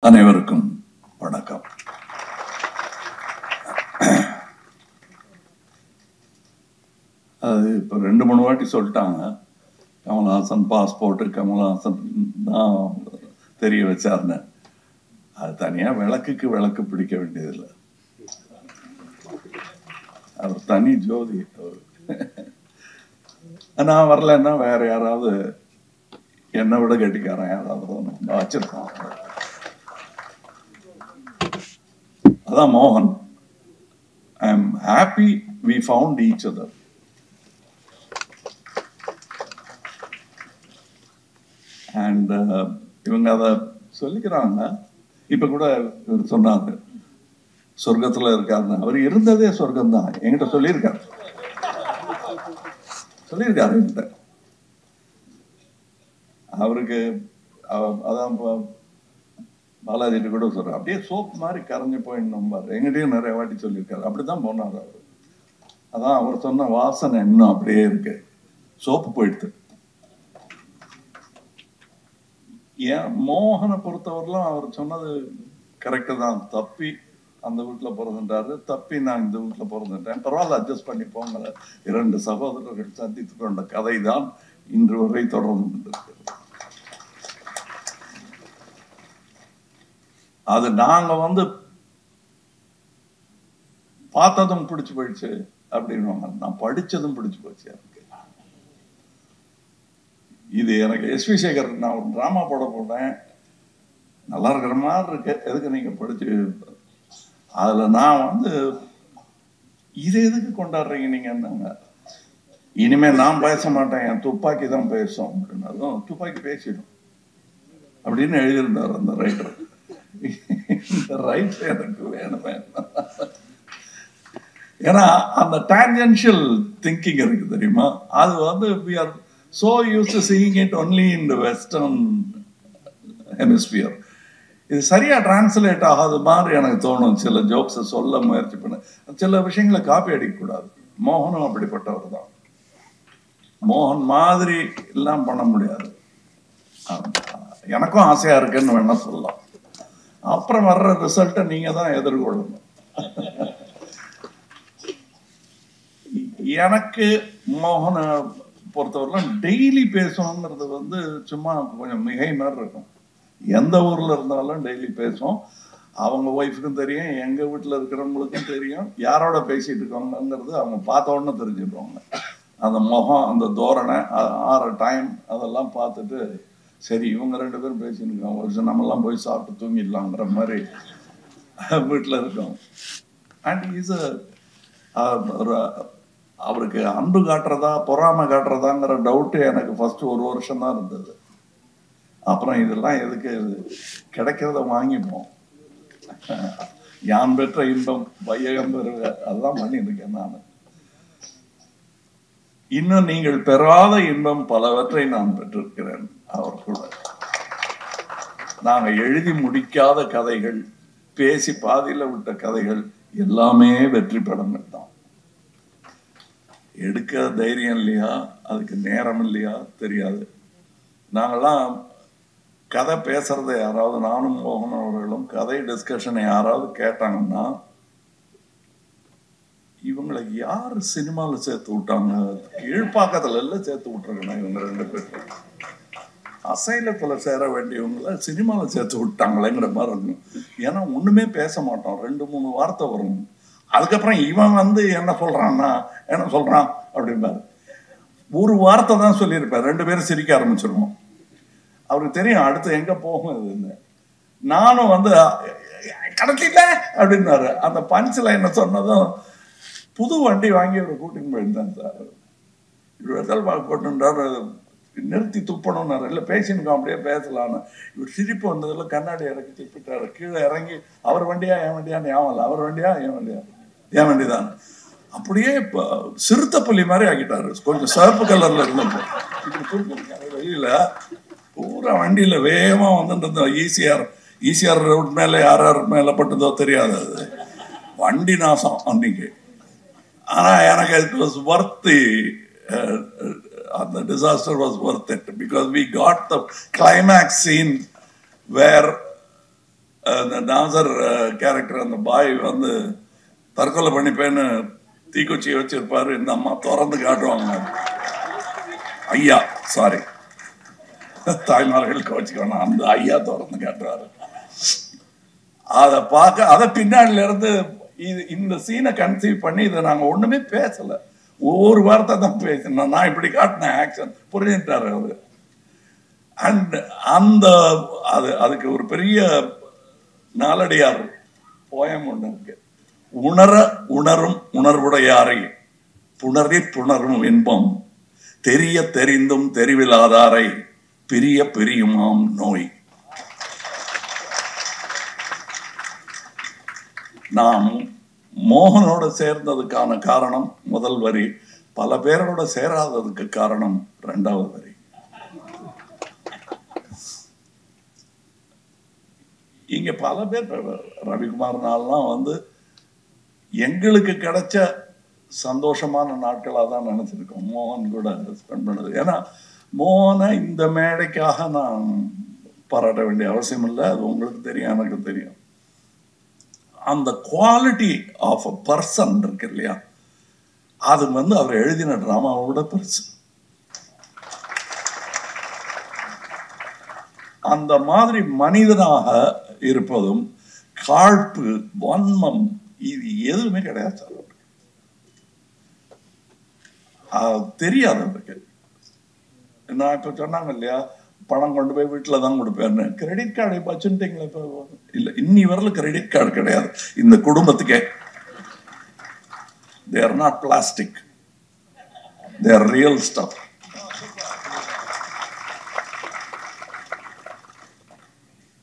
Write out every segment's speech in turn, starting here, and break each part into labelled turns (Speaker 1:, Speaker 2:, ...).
Speaker 1: அனைவருக்கும் வணக்கம். அது இப்போ 2-3 வாட்டி சொல்லிட்டாங்க. கமல்ஹாசன் பாஸ்போர்ட்டு கமல்ஹாசன் தான் தெரிய வச்சார்னு. அது தனியாக விளக்குக்கு விளக்கு பிடிக்க வேண்டியதில்லை. அவர் தனி ஜோதி. நான் வரலன்னா வேற யாராவது என்னை விட கெட்டிக்காரன் யாராவது வச்சிருக்கான். அதான் மோகன். I am happy we found each other. And இவங்க அதை சொல்லிக்கிறாங்க. இப்ப கூட இவர் சொன்னாங்க சொர்க்கத்துல இருக்காருன்னு. அவர் இருந்ததே சொர்க்கம் தான். என்கிட்ட சொல்லியிருக்காரு என்கிட்ட. அவருக்கு அதான் பாலாஜிட்டு கூட சொல்ற அப்படியே சோப் மாதிரி கரைஞ்சு போயிடணும் பாரு. எங்கிட்டையும் நிறைய வாட்டி சொல்லியிருக்காரு. அப்படிதான் போனார் அவர். அதான் அவர் சொன்ன வாசனை இன்னும் அப்படியே இருக்கு. சோப்பு போயிடுது. ஏன் மோகனை பொறுத்தவரையிலும் அவர் சொன்னது கரெக்டு தான். தப்பி அந்த வீட்டில் பிறந்துட்டாரு, தப்பி நான் இந்த வீட்டில் பிறந்துட்டேன், பரவாயில்ல அட்ஜஸ்ட் பண்ணி போங்க. 2 சகோதரர்கள் சந்தித்து கொண்ட கதை தான் இன்று வரை தொடர்ந்து. அது நாங்க பார்த்ததும் பிடிச்சு போயிடுச்சு அப்படின்னு நான் படிச்சதும் பிடிச்சு போச்சு எனக்கு. இது எனக்கு எஸ்.வி. சேகர் நான் ஒரு டிராமா போட போனேன். நல்லா இருக்கிற மாதிரி இருக்கு, எதுக்கு நீங்க படிச்சு அதுல நான் இது எதுக்கு கொண்டாடுறீங்க நீங்க? இனிமே நான் பேச மாட்டேன், என் துப்பாக்கி தான் பேசும் அப்படின்னாலும் துப்பாக்கி பேசிடும் அப்படின்னு எழுதியிருந்தார் அந்த ரைட்டர். இந்த ரைட் எனக்கு வேணுமே. ஏன்னா அந்த டான்ஜென்ஷியல் திங்கிங் இருக்கு தெரியுமா? அது we are so used to seeing it only in the western hemisphere. இது சரியா டிரான்ஸ்லேட் ஆகாத மாதிரி எனக்கு தோணும். சில ஜோக்ஸை சொல்ல முயற்சி பண்ண, சில விஷயங்களை காப்பி அடிக்கக்கூடாது. மோகனும் அப்படிப்பட்டவர் தான். மோகன் மாதிரி எல்லாம் பண்ண முடியாது. எனக்கும் ஆசையா இருக்குன்னு வேணா சொல்லலாம். அப்புறம் வர்ற ரிசல்ட்டை நீங்க தான் எதிர்கொள்ளணும். எனக்கு மோகனை பொறுத்தவரைலாம் டெய்லி பேசணுங்கிறது சும்மா கொஞ்சம் மிகை மாதிரி இருக்கும். எந்த ஊர்ல இருந்தாலும் டெய்லி பேசும். அவங்க ஒய்ஃபுக்கும் தெரியும், எங்க வீட்டுல இருக்கிறவங்களுக்கும் தெரியும் யாரோட பேசிட்டு இருக்காங்கிறது அவங்க பார்த்த உடனே தெரிஞ்சுக்குவாங்க. அந்த முகம், அந்த தோரணை, ஆற டைம் அதெல்லாம் பார்த்துட்டு சரி இவங்க 2 பேரும் பேசிட்டு இருக்காங்க, ஒரு நம்மெல்லாம் போய் சாப்பிட்டு தூங்கிடலாங்கிற மாதிரி வீட்டில் இருக்கோம். அண்ட் அவருக்கு அன்பு காட்டுறதா பொறாமை காட்டுறதாங்கிற டவுட்டு எனக்கு ஃபர்ஸ்ட் 1 வருஷம் தான் இருந்தது. அப்புறம் இதெல்லாம் எதுக்கு, கிடைக்கிறத வாங்கிப்போம். யான் பெற்ற இன்பம் வையகம் பெறுக, அதுதான் பண்ணிட்டு இருக்கேன் நான். இன்னும் நீங்கள் பெறாத இன்பம் பலவற்றை நான் பெற்றிருக்கிறேன் அவர் கூட. நாங்க எழுதி முடிக்காத கதைகள், பேசி பாதியில விட்ட கதைகள் எல்லாமே வெற்றி படங்கள் தான். எடுக்க தைரியம் இல்லையா, அதுக்கு நேரம் இல்லையா தெரியாது. நாங்கெல்லாம் கதை பேசுறதை யாராவது, நானும் மோகன் அவர்களும் கதை டிஸ்கஷனை யாராவது கேட்டாங்கன்னா இவங்களை யாரு சினிமாவில் சேர்த்து விட்டாங்க, கீழ்ப்பாக்கத்துல எல்லாம் சேர்த்து விட்டுருக்கணும். இவங்க 2 பேரும் அசைலத்துல சேர வேண்டியவங்களை சினிமாவில் சேர்த்து விட்டாங்களேங்கிற மாதிரி இருக்கும். ஏன்னா ஒண்ணுமே பேச மாட்டோம், 2-3 வார்த்தை வரும். அதுக்கப்புறம் இவன் என்ன சொல்றான் அப்படின்பாரு. ஒரு வார்த்தை தான் சொல்லியிருப்பார், 2 பேரும் சிரிக்க ஆரம்பிச்சிருவோம். அவருக்கு தெரியும் அடுத்து எங்க போகும் இதுன்னு. நானும் கடத்தில அப்படின்னாரு. அந்த பஞ்ச் லைனை சொன்னதும் புது வண்டி வாங்கி ஒரு கூட்டின்னு போயிருந்தேன் சார். வெத்தல் பாக்கு போட்டுன்றாரு, நிறுத்தி துப்பணும்னாரு. இல்லை பேசினுக்கோம் அப்படியே பேசலான்னு. இவர் சிரிப்பு வந்ததுல கண்ணாடி இறக்கி துப்பிட்டாரு. கீழே இறங்கி அவர் வண்டியா என் வண்டியான்னு ஞாபகம், அவர் வண்டியா என் வண்டி தான். அப்படியே சிறுத்த புள்ளி மாதிரி ஆக்கிட்டாரு. கொஞ்சம் சிவப்பு கலர்ல இருந்தப்போ இப்படி தூக்கிருக்காரு வெளியில. பூரா வண்டியில வேகமா வந்துட்டு ஈசிஆர் ரோட் மேல யார் மேல பட்டதோ தெரியாது. அது வண்டி நாசம் அன்னைக்கு. ஆனா எனக்கு it was worth the disaster was worth it because we got the climax scene where அந்த நாசர் கேரக்டர் அந்த பாய் வந்து தற்கொலை பண்ணிப்பேன்னு தீக்குச்சியை வச்சிருப்பாரு. இந்த அம்மா திறந்து காட்டுவாங்க. ஐயா சாரி தாய்மார்களுக்கு வச்சுக்கணும், அந்த ஐயா திறந்து காட்டுவாரு. அதை பார்க்க அதை பின்னாடில இருந்து இந்த சீனை கன்சீவ் பண்ணி இதை நாங்க ஒண்ணுமே பேசல, ஒவ்வொரு வார்த்தை தான் பேசினோம். நான் இப்படி காட்டின ஆக்ஷன் புரிஞ்சுட்டாரு அவரு. அண்ட் அந்த அதுக்கு ஒரு பெரிய நாலடியார் போயம் ஒண்ணு இருக்கு. உணர உணரும் உணர்வுடையாரை புணரி புணரும் இன்பம் தெரிய தெரிந்தும் தெரிவிலாதாரை பிரிய பிரியுமாம் நோய். நாம் மோகனோட சேர்ந்ததுக்கான காரணம் முதல் வரி, பல பேரோட சேராததுக்கு காரணம் இரண்டாவது வரி. இங்க பல பேர் ரவிக்குமார்னாலாம் வந்து எங்களுக்கு கிடைச்ச சந்தோஷமான நாட்களா தான் நினைச்சிருக்கோம் மோகன் கூட ஸ்பெண்ட் பண்ணது. ஏன்னா மோகனை இந்த மேடைக்காக நான் பாராட்ட வேண்டிய அவசியம் இல்லை, அது உங்களுக்கு தெரியும் எனக்கு தெரியும். அந்த குவாலிட்டி ஆஃப் அ பர்சன் இருக்கு இல்லையா, அது வந்து அவர் எழுதின டிராமாவோட பெருசு. அந்த மாதிரி மனிதனாக இருப்பதும் காழ்ப்பு வன்மம் இது எதுவுமே கிடையாது. தெரியாது அவருக்கு. நான் இப்ப சொன்னாங்க இல்லையா, பணம் கொண்டு போய் வீட்டில் தான் கொடுப்பேன்னு. கிரெடிட் கார்டு இப்போ வச்சுட்டீங்களா? இப்போ இல்லை, இன்னி வரல கிரெடிட் கார்டு கிடையாது இந்த குடும்பத்துக்கே. They are not plastic, they are real stuff.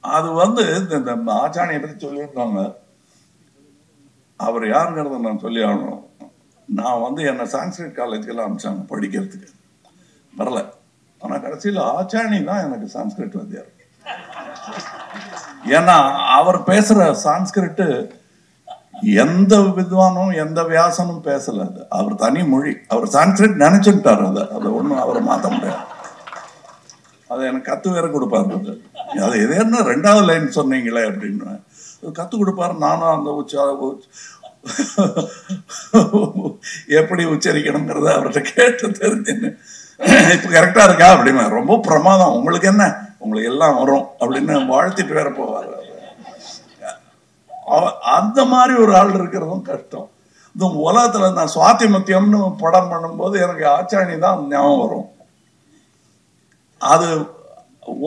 Speaker 1: அது வந்து இந்த ஆச்சாணியை பற்றி சொல்லியிருந்தாங்க. அவர் யாருங்கிறத நான் சொல்லி ஆகணும். நான் வந்து என்னை சான்ஸ்கிரிட் காலேஜுக்கெல்லாம் அனுப்பிச்சாங்க படிக்கிறதுக்கு, வரல. ஆனா கடைசியில் ஆச்சாணி தான் எனக்கு சான்ஸ்கிரிட் வாத்தியார். ஏன்னா அவர் பேசுற சான்ஸ்கிரிட் எந்த வித்வானும் எந்த வியாசனும் பேசல. அது அவர் தனி மொழி. அவர் சான்ஸ்கிரிட் நினைச்சுட்டார். அதை ஒன்றும் அவரை மாற்ற முடியாது. அதை எனக்கு கத்து வேற கொடுப்பாரு. அது எதேன்னா ரெண்டாவது லைன் சொன்னீங்களே அப்படின்னு கத்து கொடுப்பாரு. நானும் அந்த எப்படி உச்சரிக்கணுங்கிறத அவர்கிட்ட கேட்டு தெரிஞ்சுன்னு இப்ப கரெக்டா இருக்கா அப்படின்னா ரொம்ப பிரமாதம், உங்களுக்கு என்ன, உங்களுக்கு எல்லாம் வரும் அப்படின்னு வாழ்த்திட்டு வேற போவார். அந்த மாதிரி ஒரு ஆள் இருக்கிறதும் கஷ்டம். இந்த உலகத்துல நான் சுவாதி மத்தியம்னு படம் பண்ணும்போது எனக்கு ஆச்சாணி தான் ஞாபகம் வரும். அது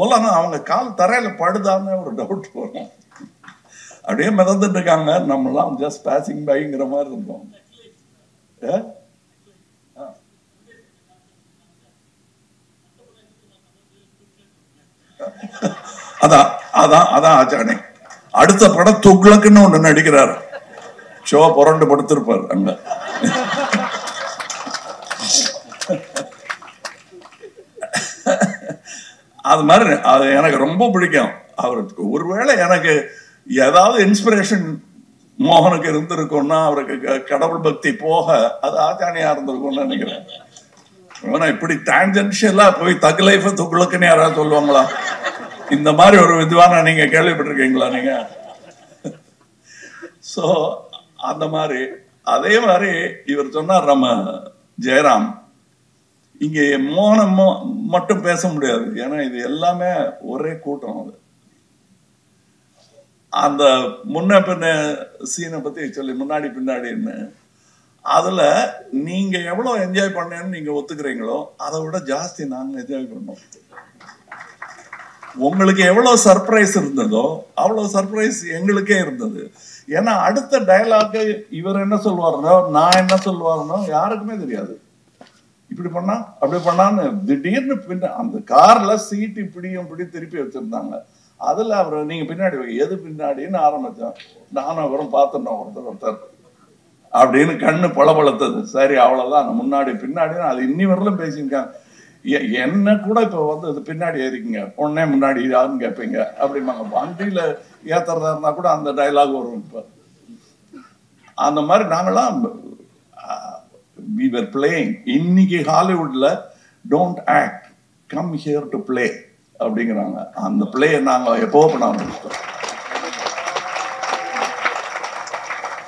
Speaker 1: உலகம் அவங்க கால் தரையில படுதான்னு ஒரு டவுட் வரும். அப்படியே மிதந்துட்டு இருக்காங்க, நம்மளாம் ஜஸ்ட் பாசிங் பைங்கிற மாதிரி இருந்தோம். அதான் அதான் அதான் ஆச்சாணி. அடுத்த படம் துக்ளக்குன்னு ஒண்ணு நடிக்கிறார். ஷோ புரண்டு படுத்திருப்பார் அங்க. அது மாதிரி அது எனக்கு ரொம்ப பிடிக்கும் அவருக்கு. ஒருவேளை எனக்கு ஏதாவது இன்ஸ்பிரேஷன் மோகனுக்கு இருந்திருக்கும்னா அவருக்கு கடவுள் பக்தி போக அது ஆச்சாணியா இருந்திருக்கும்னு நினைக்கிறேன். இப்படி டான்ஜென்ஷியலா போய் தக் லைஃப் துக்ளக்குன்னு யாராவது சொல்லுவாங்களா? இந்த மாதிரி ஒரு வித்வான நீங்க கேள்விப்பட்டிருக்கீங்களா நீங்க? சோ அந்த மாதிரி அதே மாதிரி இவர் சொன்னார் நம்ம ஜெயராம், இங்க மோகனம் மட்டும் பேச முடியாது. ஏன்னா இது எல்லாமே ஒரே கூட்டம். அது அந்த முன்ன பின்ன சீனை பத்தி சொல்லி முன்னாடி பின்னாடின்னு அதுல நீங்க எவ்வளவு என்ஜாய் பண்ணேன்னு நீங்க ஒத்துக்கிறீங்களோ அதை விட ஜாஸ்தி நாங்க என்ஜாய் பண்ணோம். உங்களுக்கு எவ்வளவு சர்ப்ரைஸ் இருந்ததோ அவ்வளவு சர்ப்ரைஸ் எங்களுக்கே இருந்தது. ஏன்னா அடுத்த டயலாக் இவர் என்ன சொல்லுவாருனோ நான் என்ன சொல்லுவாருனோ யாருக்குமே தெரியாது. இப்படி பண்ணா அப்படி பண்ணான்னு திடீர்னு பின்ன அந்த கார்ல சீட்டு இப்படியும் திருப்பி வச்சிருந்தாங்க. அதுல அவர் நீங்க பின்னாடி எது பின்னாடின்னு ஆரம்பிச்சோம். நானும் அவரும் பார்த்துட்டோம் ஒருத்தர் அப்படின்னு கண்ணு பளபளத்தது. சரி அவ்வளவுதான், முன்னாடி பின்னாடின்னு அது இன்னி வரலும் பேசியிருக்காங்க. என்ன கூட இப்ப வந்து அது பின்னாடி ஏறிக்குங்க உடனே முன்னாடி யாருன்னு கேட்பீங்க அப்படிம்பாங்க. வண்டியில ஏத்துறதா இருந்தா கூட அந்த டைலாக் வரும். இப்ப அந்த மாதிரி நாங்களாம் we were playing. இன்னைக்கு ஹாலிவுட்ல don't act come here to play அப்படிங்கிறாங்க. அந்த பிளே நாங்க எப்போ பண்ண ஆரம்பிச்சிட்டோம்.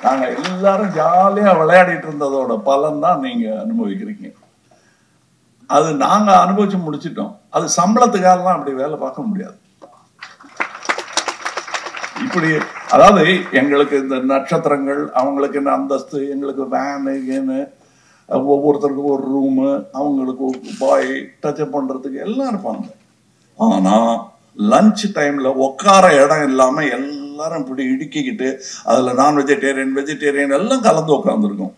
Speaker 1: நாங்க எல்லாரும் ஜாலியா விளையாடிட்டு இருந்ததோட பலன் தான் நீங்க அனுபவிக்கிறீங்க. அது நாங்க அனுபவிச்சு முடிச்சிட்டோம். அது சம்பளத்துக்காகலாம் அப்படி வேலை பார்க்க முடியாது. இப்படி அதாவது எங்களுக்கு இந்த நட்சத்திரங்கள், அவங்களுக்கு என்ன அந்தஸ்து, எங்களுக்கு வேனு கேனு, ஒவ்வொருத்தருக்கும் ஒரு ரூமு, அவங்களுக்கு பாய் டச்சப் பண்றதுக்கு எல்லாம் இருப்பாங்க. ஆனா லஞ்ச் டைம்ல உட்கார இடம் இல்லாம எல்லாரும் இப்படி இடுக்கிக்கிட்டு அதுல நான் வெஜிடேரியன் வெஜிடேரியன் எல்லாம் கலந்து உட்காந்துருக்கும்.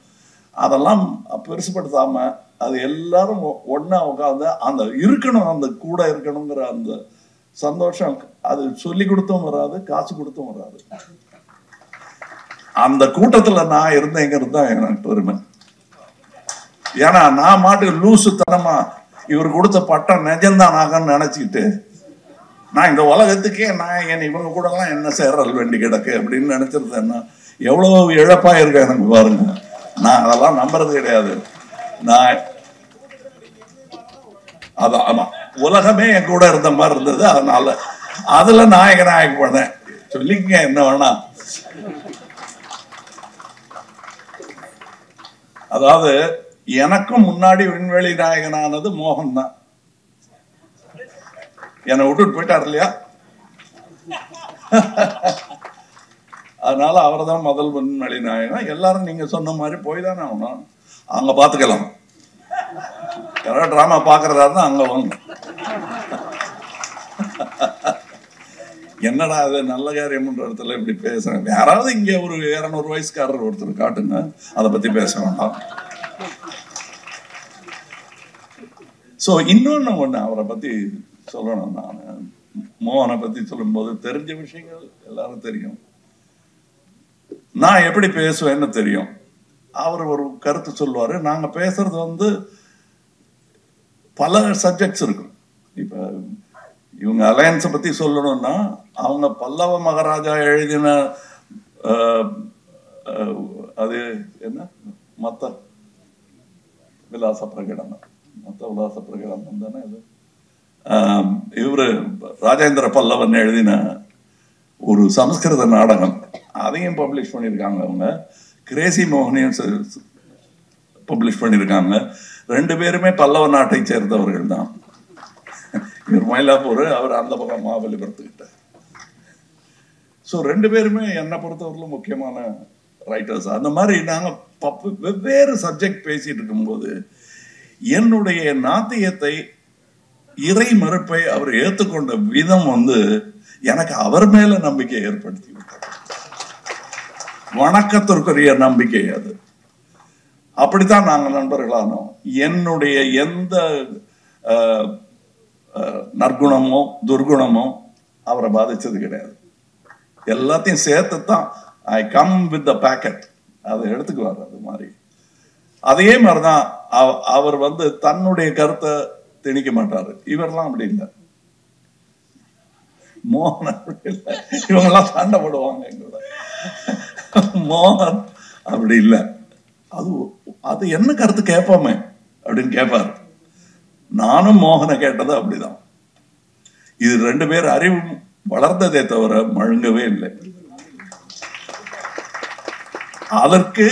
Speaker 1: அதெல்லாம் பெருசுப்படுத்தாம அது எல்லாரும் ஒன்னா உட்காந்து அந்த இருக்கணும், அந்த கூட இருக்கணுங்கிற அந்த சந்தோஷம் அது சொல்லி கொடுத்தும் வராது, காசு கொடுத்தும் வராது. அந்த கூட்டத்துல நான் இருந்தேங்கிறது தான் எனக்கு பெருமை. ஏன்னா நான் மாட்டுக்கு லூசுத்தனமா இவர் கொடுத்த பட்டம் நிஜம்தான் ஆகன்னு நினைச்சுக்கிட்டு நான் இந்த உலகத்துக்கே நான் என் இவங்க கூட எல்லாம் என்ன சேரல் வேண்டி கிடக்கு அப்படின்னு நினைச்சிருந்தேன்னா எவ்வளவு இழப்பா இருக்கு எனக்கு பாருங்க. நான் அதெல்லாம் நம்புறது கிடையாது. நான் அதான் ஆமா, உலகமே என் கூட இருந்த மாதிரி இருந்தது. அதனால அதுல நாயகன் போனேன். சொல்லிக்க என்ன வேணா. அதாவது எனக்கும் முன்னாடி விண்வெளி நாயகனானது மோகன் தான். என்னை விட்டுட்டு போயிட்டார் இல்லையா? அதனால அவர் தான் முதல் விண்வெளி நாயகன். எல்லாரும் நீங்க சொன்ன மாதிரி போய் தானே ஆகணும். அங்க பாத்துக்கலாம். யாராவது டிராமா பாக்குறதா இருந்தா அங்க வாங்க. என்னடா அது நல்ல காரியம்ன்ற இடத்துல இப்படி பேசுறேன். யாராவது இங்க ஒரு 200 வயசுக்காரர் ஒருத்தர் காட்டுங்க, அதை பத்தி பேச வேண்டாம். சோ இன்னொன்னு ஒண்ணு அவரை பத்தி சொல்லணும். நான் மோகனை பத்தி சொல்லும் போது தெரிஞ்ச விஷயங்கள் எல்லாரும் தெரியும். நான் எப்படி பேசுவேன்னு தெரியும். அவர் ஒரு கருத்து சொல்லுவாரு. நாங்க பேசுறது பல சப்ஜெக்ட்ஸ் இருக்கும். இப்ப இவங்க அலையன்ஸை பத்தி சொல்லணும்னா அவங்க பல்லவ மகாராஜா எழுதின அது என்ன மத்த விலாச பிரகடனம், மத்த விலாச பிரகடனம் தானே இது. இவரு ராஜேந்திர பல்லவன் எழுதின ஒரு சமஸ்கிருத நாடகம், அதையும் பப்ளிஷ் பண்ணியிருக்காங்க. அவங்க கிரேசி மோகனையும் பப்ளிஷ் பண்ணியிருக்காங்க. 2 பேருமே பல்லவ நாட்டை சேர்ந்தவர்கள் தான். இவர் மயிலாப்பூர், அவர் அந்த பக்கம் மகாபலிபுரத்துக்கிட்ட. ஸோ 2 பேருமே என்னை பொறுத்தவரையிலும் முக்கியமான ரைட்டர்ஸ். அந்த மாதிரி நாங்கள் வெவ்வேறு சப்ஜெக்ட் பேசிட்டு இருக்கும்போது என்னுடைய நாத்தியத்தை, இறை மறுப்பை அவர் ஏற்றுக்கொண்ட விதம் எனக்கு அவர் மேல நம்பிக்கை ஏற்படுத்தி விட்டார். வணக்கத்திற்குரிய நம்பிக்கை அது. அப்படித்தான் நாங்கள் நண்பர்களானோம். என்னுடைய எந்த நற்குணமோ துர்குணமோ அவரை பாதிச்சது கிடையாது. எல்லாத்தையும் சேர்த்துத்தான் I come with the packet, அதை எடுத்துக்குவார். அது மாதிரி அதே மாதிரிதான் அவர் தன்னுடைய கருத்தை திணிக்க மாட்டாரு. இவரெல்லாம் அப்படி இல்லை. மோகன் அப்படி இல்லை. இவங்கெல்லாம் சண்டை போடுவாங்க எங்களோட. மோகன் அப்படி இல்லை. அது என்ன கருத்து கேட்போமே அப்படின்னு கேட்பாரு. நானும் மோகனை கேட்டது அப்படிதான். இது 2 பேர் அறிவு வளர்ந்ததே தவிர மழுங்கவே இல்லை. அதற்கு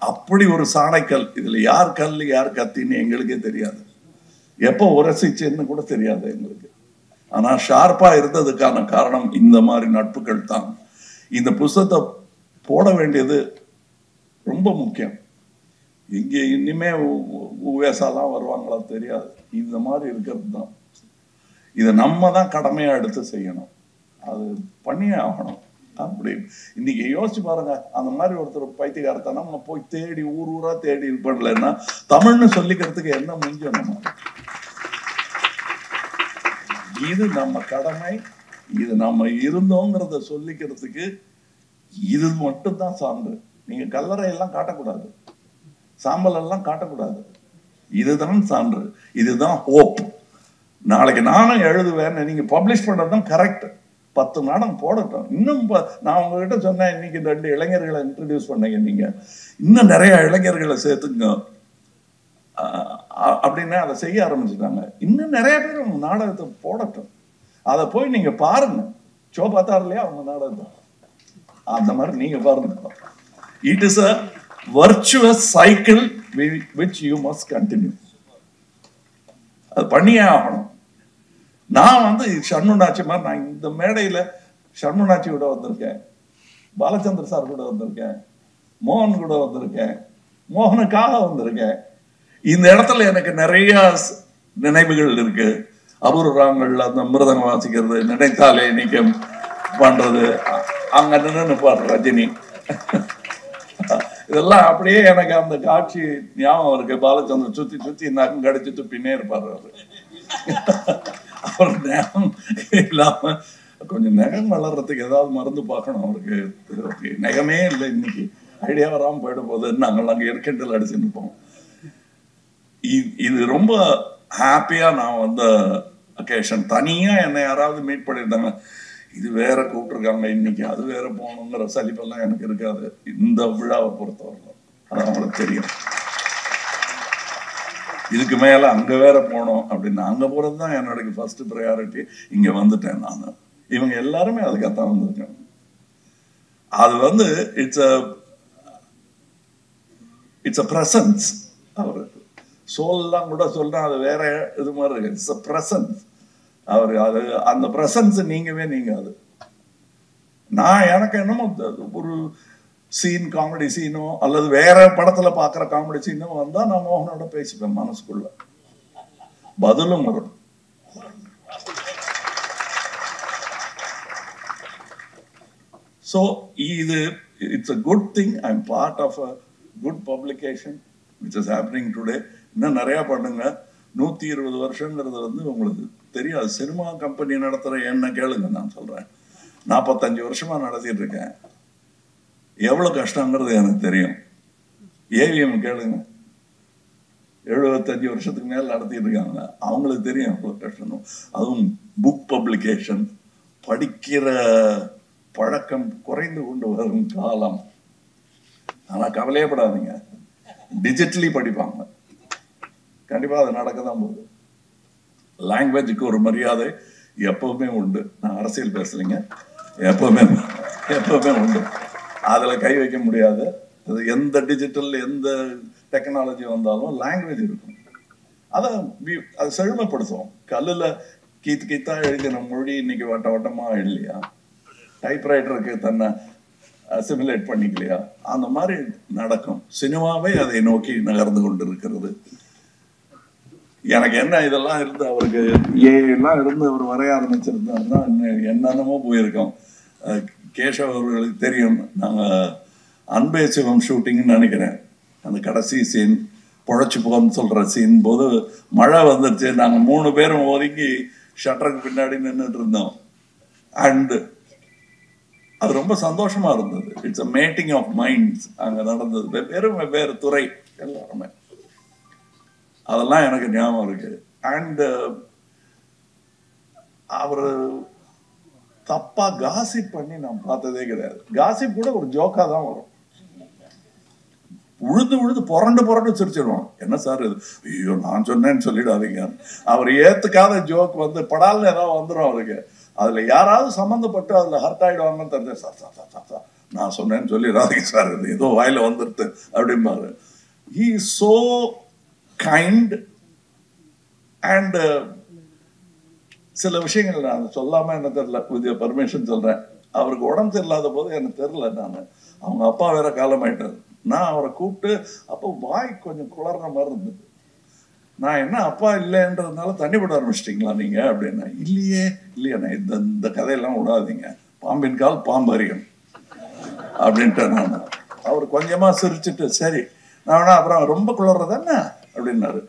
Speaker 1: அப்படி ஒரு சாணைக்கல். இதுல யார் கல் யார் கத்தின்னு எங்களுக்கே தெரியாது. எப்போ உரசிச்சுன்னு கூட தெரியாது எங்களுக்கு. ஆனா ஷார்ப்பா இருந்ததுக்கான காரணம் இந்த மாதிரி நட்புகள் தான். இந்த புஸ்தகத்தை போட வேண்டியது ரொம்ப முக்கியம். இங்க இனிமே உவேசாலாம் வருவாங்களா தெரியாது. இந்த மாதிரி இருக்கிறது தான். இதை நம்ம தான் கடமையா எடுத்து செய்யணும். அது பண்ணியே ஆகணும். அப்படி இன்னைக்கு யோசிச்சு பாருங்க. அந்த மாதிரி ஒருத்தர் பைத்தியக்காரத்தை நம்ம போய் தேடி ஊர் ஊரா தேடி இது பண்ணலன்னா தமிழ்னு சொல்லிக்கிறதுக்கு என்ன முடிஞ்சோம் நம்ம. இது நம்ம கடமை. இது நம்ம இருந்தோங்கிறத சொல்லிக்கிறதுக்கு இது மட்டும்தான் சான்று. நீங்க கல்லறை எல்லாம் காட்டக்கூடாது, சாம்பல் எல்லாம் காட்டக்கூடாது. இதுதான் சான்று, இதுதான் ஹோப். நாளைக்கு நானும் எழுதுவேன், நீங்க பப்ளிஷ் பண்றதுதான் கரெக்ட். 10 நாடகம் போடட்டும். இன்னும் நான் உங்ககிட்ட சொன்னேன், இன்னைக்கு 2 இளைஞர்களை இன்ட்ரடியூஸ் பண்ணீங்க. நீங்க இன்னும் நிறைய இளைஞர்களை சேர்த்துங்க அப்படின்னு அதை செய்ய ஆரம்பிச்சுட்டாங்க. இன்னும் நிறைய பேர் உங்க நாடகத்தை போடட்டும். அதை போய் நீங்க பாருங்க. ஷோ பார்த்தாரு இல்லையா அவங்க நாடகத்தை, அந்த மாதிரி நீங்க பாருங்க. It is a virtuous cycle which you must continue. அது பண்ணியே ஆகணும். நான் வந்து ஷண்முனாச்சி மாதிரி நான் இந்த மேடையில் ஷண்முனாச்சி கூட வந்திருக்கேன், பாலச்சந்திர சார் கூட வந்திருக்கேன், மோகன் கூட வந்திருக்கேன், மோகனுக்காக வந்திருக்கேன். இந்த இடத்துல எனக்கு நிறைய நினைவுகள் இருக்கு. அபூர்வங்கள், அந்த மிருதங்கம் வாசிக்கிறது, நினைத்தாலே நீக்கம் பண்றது, அங்க நின்று பாரு ரஜினி, இதெல்லாம் அப்படியே எனக்கு அந்த காட்சி ஞாபகம் இருக்கு. பாலச்சந்திரன் சுத்தி சுத்தி நகம் கடிச்சிட்டு பின்னே இருப்பாரு அவரு. அவர் நகம் இல்லாம கொஞ்சம் நகம் வளர்றதுக்கு ஏதாவது மருந்து பார்க்கணும் அவருக்கு. நகமே இல்லை, இன்னைக்கு ஐடியா வராமல் போயிட போகுது. நாங்கள் அங்கே இருக்கின்றல் அடிச்சு நிற்போம். இது ரொம்ப ஹாப்பியா நான் வந்த அக்கேஷன். தனியா என்னை யாராவது மீட் பண்ணியிருந்தாங்க, இது வேற கூப்பிட்டுருக்காங்க இன்னைக்கு, அது வேற போகணுங்கிற சலிப்பெல்லாம் எனக்கு இருக்காது இந்த விழாவை பொறுத்தவரை. அது அவங்களுக்கு தெரியும். இதுக்கு மேல அங்க வேற போனோம் அப்படின்னு, அங்க போறதுதான் என்னோட ஃபர்ஸ்ட் ப்ரையாரிட்டி. இங்க வந்துட்டேன் நான். இவங்க எல்லாருமே அதுக்காகத்தான் வந்திருக்காங்க. அது வந்து இட்ஸ் அ பிரசன்ஸ். அவரு சோல்லாம் கூட சொல்றேன், அது வேற இது மாதிரி இருக்கு. It's a presence. அவரு அது அந்த பிரசன்ஸ் நீங்கவே நீங்காது. நான் எனக்கு என்னமோ ஒரு சீன், காமெடி சீனோ அல்லது வேற படத்துல பாக்குற காமெடி சீனோ வந்தா நான் மோகனோட பேசிப்பேன் மனசுக்குள்ள, பதிலும் வரும். So it's a good thing. I'm part of a good publication which is happening today. இன்னும் நிறைய பண்ணுங்க. 120 வருஷங்கிறது வந்து உங்களுக்கு தெரியாது. சினிமா கம்பெனி நடத்துற என்ன கேளுங்க, நான் சொல்றேன். 45 வருஷமா நடத்திட்டு இருக்கேன். எவ்வளவு கஷ்டங்கிறது எனக்கு தெரியும். ஏவிஎம் கேளுங்க, 75 வருஷத்துக்கு மேல நடத்திட்டு இருக்காங்க. அவங்களுக்கு தெரியும் எவ்வளவு கஷ்டம். அதுவும் புக் பப்ளிகேஷன், படிக்கிற பழக்கம் குறைந்து கொண்டு வரும் காலம். ஆனா கவலையப்படாதீங்க, டிஜிட்டலி படிப்பாங்க. கண்டிப்பா அது நடக்கதான் போகுது. லாங்குவேஜுக்கு ஒரு மரியாதை எப்பவுமே உண்டு. நான் அரசியல் பேசலைங்க, எப்பவுமே உண்டு. அதுல கை வைக்க முடியாது. அது எந்த டிஜிட்டல் எந்த டெக்னாலஜி வந்தாலும் லாங்குவேஜ் இருக்கும். அதை அது செழுமைப்படுத்தும். கல்லுல கீத்தா எழுதின மொழி இன்னைக்கு வட்ட வட்டமா இல்லையா? டைப்ரைட்டருக்கு தன்னை அசிமுலேட் பண்ணிக்கலையா? அந்த மாதிரி நடக்கும். சினிமாவே அதை நோக்கி நகர்ந்து கொண்டு இருக்கிறது. எனக்கு என்ன இதெல்லாம் இருந்து அவருக்கு எல்லாம் இருந்து அவர் வரைய ஆரம்பிச்சிருந்தாருன்னா என்னென்னமோ போயிருக்கோம். கேஷவ் அவர்களுக்கு தெரியும். நாங்கள் அன்பே சிவம் ஷூட்டிங்னு நினைக்கிறேன். அந்த கடைசி சீன், பொழைச்சி போன்னு சொல்ற சீன் போது மழை வந்துருச்சு. நாங்கள் 3 பேரும் ஒதுங்கி ஷட்டருக்கு பின்னாடி நின்றுட்டு இருந்தோம். அண்ட் அது ரொம்ப சந்தோஷமா இருந்தது. It's a meeting of minds அங்கே நடந்தது. வெவ்வேறு துறை எல்லாருமே. அதெல்லாம் எனக்கு ஞாபகம் இருக்கு. அண்ட் அவரு தப்பா காசிப் பண்ணி நான் பார்த்ததே கிடையாது. காசிப் கூட ஒரு ஜோக்கா தான் வரும். உழுது புரண்டு சிரிச்சிடுவோம். என்ன சார் இது, ஐயோ நான் சொன்னேன்னு சொல்லிடாதீங்க. அவர் ஏத்துக்காத ஜோக் வந்து படால்னு ஏதாவது வந்துடும் அவருக்கு. அதுல யாராவது சம்மந்தப்பட்டு அதுல ஹர்ட் ஆயிடுவாங்கன்னு தெரிஞ்ச, சார் நான் சொன்னேன்னு சொல்லிடாதீங்க சார், இது ஏதோ வாயில வந்துருது அப்படிம்பாரு. He is so kind. And சில விஷயங்கள் நான் சொல்லாம என்ன தெரியல, வித் பர்மிஷன் சொல்றேன். அவருக்கு உடம்பு சரியில்லாத போது எனக்கு தெரியல. அவங்க அப்பா வேற காலமாயிட்டாரு. நான் அவரை கூப்பிட்டு அப்போ வாய் கொஞ்சம் குளர்ற மாதிரி இருந்தது. நான் என்ன அப்பா இல்லைன்றதுனால தண்ணி போட ஆரம்பிச்சிட்டிங்களா நீங்க அப்படின்னா, இல்லையா இந்த கதையெல்லாம் விடாதீங்க, பாம்பின் கால் பாம்பறியும் அப்படின்ட்டு நான். அவர் கொஞ்சமா சிரிச்சுட்டு சரி நான் வேணா அப்புறம் ரொம்ப குளர்றது என்ன அப்படின்னாரு.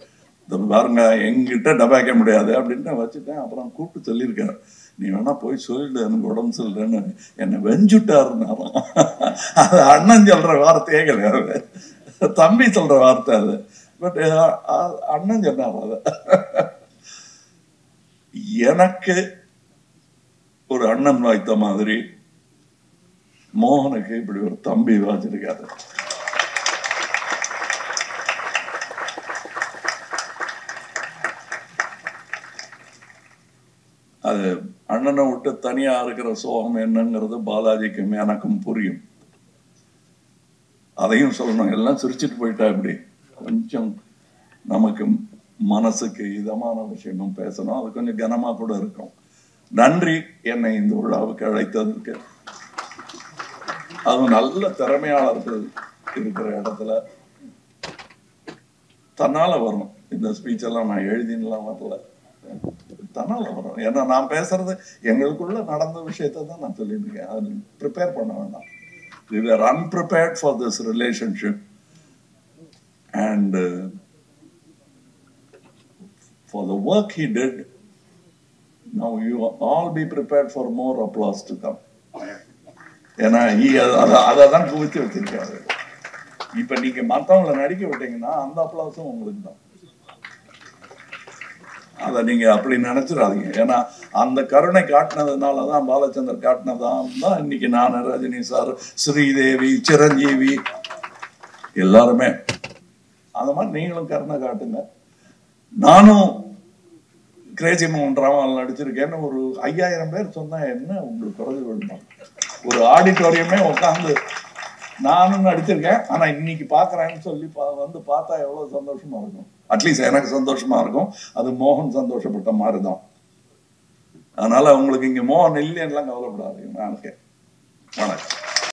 Speaker 1: பாருங்க எங்கிட்ட டபாக்க முடியாது அப்படின்ட்டு வச்சுட்டேன். அப்புறம் கூப்பிட்டு சொல்லியிருக்காரு, நீ வேணா போய் சொல்லிடு எனக்கு உடம்பு சொல்றேன்னு. என்னை வெஞ்சுட்டாருனாலும் அது அண்ணன் சொல்ற வார்த்தையே கிடையாது, தம்பி சொல்ற வார்த்தை அது. பட் அண்ணன் சொன்னார் அது. எனக்கு ஒரு அண்ணன் வாய்த்த மாதிரி மோகனுக்கு இப்படி ஒரு தம்பி வாச்சிருக்காரு. அது அண்ணனை விட்டு தனியா இருக்கிற சோகம் என்னங்கிறது பாலாஜிக்கும் எனக்கும் புரியும். அதையும் சொல்லணும். எல்லாம் சிரிச்சுட்டு போயிட்டா இப்படி கொஞ்சம் நமக்கு மனசுக்கு இதமான விஷயமும் பேசணும். அது கொஞ்சம் கனமா கூட இருக்கும். நன்றி என்னை இந்த விழாவுக்கு அழைத்ததற்கு. அது நல்ல திறமையாளர்கள் இருக்கிற இடத்துல தன்னால வரும். இந்த ஸ்பீச் எல்லாம் நான் எழுதினலாம் வரல, தன்னால வரும். ஏன்னா நான் பேசுறது எங்களுக்குள்ள நடந்த விஷயத்தை தான் நான் சொல்லியிருக்கேன். அது ப்ரிப்பேர் பண்ண வேண்டாம். We were unprepared for this relationship and for the work he did. Now you all be prepared for more applause to come. ஏன்னா அதான் குவிச்சு வச்சிருக்காரு. இப்ப நீங்க மத்தவங்களை நடிக்க விட்டீங்கன்னா அந்த அப்ளாஸும் உங்களுக்கு தான். அதை நீங்க அப்படி நினைச்சிடாதீங்க. ஏன்னா அந்த கருணை காட்டினதுனாலதான், பாலச்சந்தர் காட்டினதான் தான் இன்னைக்கு நான், ரஜினி சார், ஸ்ரீதேவி, சிரஞ்சீவி எல்லாருமே அந்த மாதிரி நீங்களும் கருணை காட்டுங்க. நானும் கிரேசி மோகன் டிராமாவில் நடிச்சிருக்கேன்னு ஒரு 5000 பேர் சொன்னா என்ன உங்களுக்கு குறைஞ்சு விடுமா? ஒரு ஆடிட்டோரியமே உட்காந்து நானும் நடிச்சிருக்கேன். ஆனா இன்னைக்கு பாக்குறேன்னு சொல்லி வந்து பார்த்தா எவ்வளவு சந்தோஷமா இருக்கும். அட்லீஸ்ட் எனக்கு சந்தோஷமா இருக்கும். அது மோகன் சந்தோஷப்பட்ட மாதிரிதான். அதனால உங்களுக்கு இங்க மோகன் இல்லைன்னா கவலைப்படாதீங்க. நான் இருக்கேன். வணக்கம்.